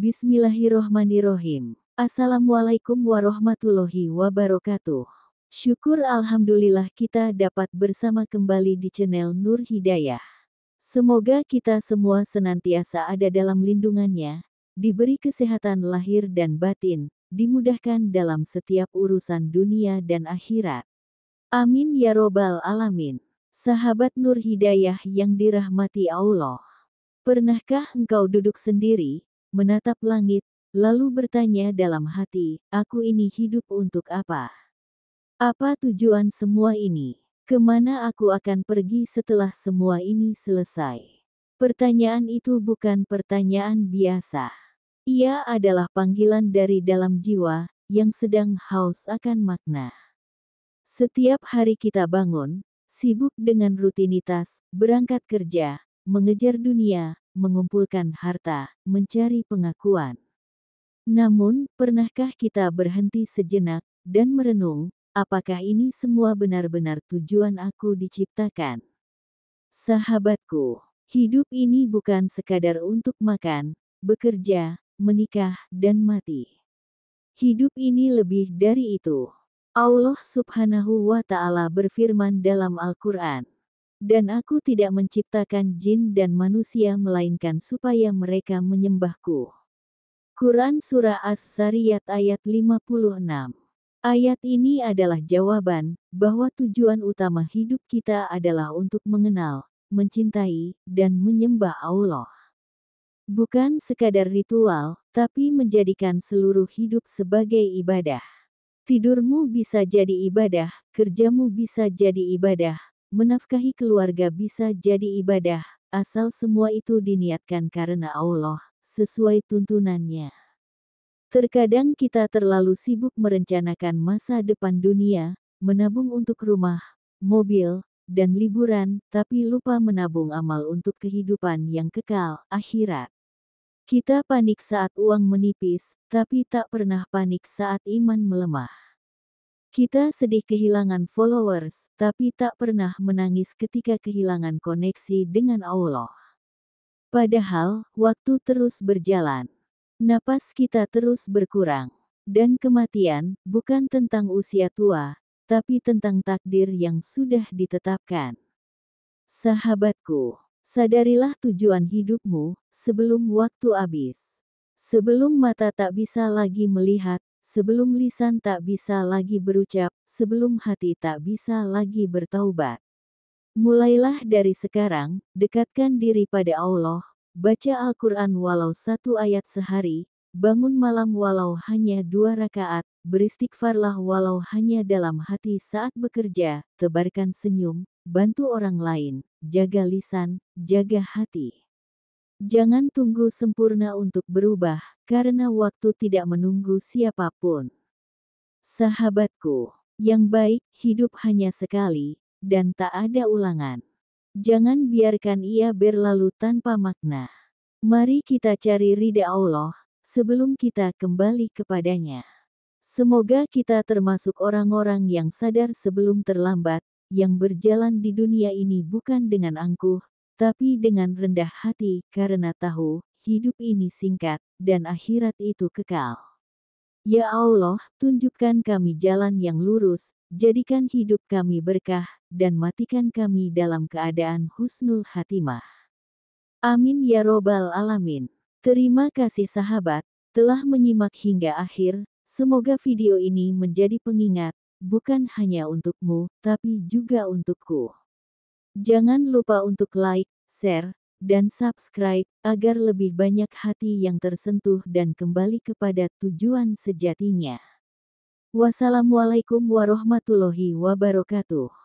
Bismillahirrohmanirrohim. Assalamualaikum warahmatullahi wabarakatuh. Syukur alhamdulillah kita dapat bersama kembali di channel Nur Hidayah. Semoga kita semua senantiasa ada dalam lindungannya, diberi kesehatan lahir dan batin, dimudahkan dalam setiap urusan dunia dan akhirat. Amin ya robbal alamin. Sahabat Nur Hidayah yang dirahmati Allah. Pernahkah engkau duduk sendiri, menatap langit, lalu bertanya dalam hati, aku ini hidup untuk apa? Apa tujuan semua ini? Kemana aku akan pergi setelah semua ini selesai? Pertanyaan itu bukan pertanyaan biasa. Ia adalah panggilan dari dalam jiwa, yang sedang haus akan makna. Setiap hari kita bangun, sibuk dengan rutinitas, berangkat kerja, mengejar dunia, mengumpulkan harta, mencari pengakuan. Namun, pernahkah kita berhenti sejenak, dan merenung, apakah ini semua benar-benar tujuan aku diciptakan? Sahabatku, hidup ini bukan sekadar untuk makan, bekerja, menikah, dan mati. Hidup ini lebih dari itu. Allah Subhanahu wa Ta'ala berfirman dalam Al-Quran. Dan aku tidak menciptakan jin dan manusia melainkan supaya mereka menyembahku. Quran Surah As-Sariyat ayat 56. Ayat ini adalah jawaban, bahwa tujuan utama hidup kita adalah untuk mengenal, mencintai, dan menyembah Allah. Bukan sekadar ritual, tapi menjadikan seluruh hidup sebagai ibadah. Tidurmu bisa jadi ibadah, kerjamu bisa jadi ibadah, menafkahi keluarga bisa jadi ibadah, asal semua itu diniatkan karena Allah, sesuai tuntunannya. Terkadang kita terlalu sibuk merencanakan masa depan dunia, menabung untuk rumah, mobil, dan liburan, tapi lupa menabung amal untuk kehidupan yang kekal, akhirat. Kita panik saat uang menipis, tapi tak pernah panik saat iman melemah. Kita sedih kehilangan followers, tapi tak pernah menangis ketika kehilangan koneksi dengan Allah. Padahal, waktu terus berjalan. Napas kita terus berkurang. Dan kematian, bukan tentang usia tua, tapi tentang takdir yang sudah ditetapkan. Sahabatku, sadarilah tujuan hidupmu, sebelum waktu habis. Sebelum mata tak bisa lagi melihat, sebelum lisan tak bisa lagi berucap, sebelum hati tak bisa lagi bertaubat. Mulailah dari sekarang, dekatkan diri pada Allah, baca Al-Quran walau 1 ayat sehari, bangun malam walau hanya 2 rakaat, beristighfarlah walau hanya dalam hati saat bekerja, tebarkan senyum, bantu orang lain, jaga lisan, jaga hati. Jangan tunggu sempurna untuk berubah, karena waktu tidak menunggu siapapun. Sahabatku, yang baik, hidup hanya sekali, dan tak ada ulangan. Jangan biarkan ia berlalu tanpa makna. Mari kita cari ridha Allah, sebelum kita kembali kepadanya. Semoga kita termasuk orang-orang yang sadar sebelum terlambat, yang berjalan di dunia ini bukan dengan angkuh, tapi dengan rendah hati, karena tahu, hidup ini singkat, dan akhirat itu kekal. Ya Allah, tunjukkan kami jalan yang lurus, jadikan hidup kami berkah, dan matikan kami dalam keadaan husnul khatimah. Amin ya robbal alamin. Terima kasih sahabat, telah menyimak hingga akhir, semoga video ini menjadi pengingat, bukan hanya untukmu, tapi juga untukku. Jangan lupa untuk like, share, dan subscribe, agar lebih banyak hati yang tersentuh dan kembali kepada tujuan sejatinya. Wassalamualaikum warahmatullahi wabarakatuh.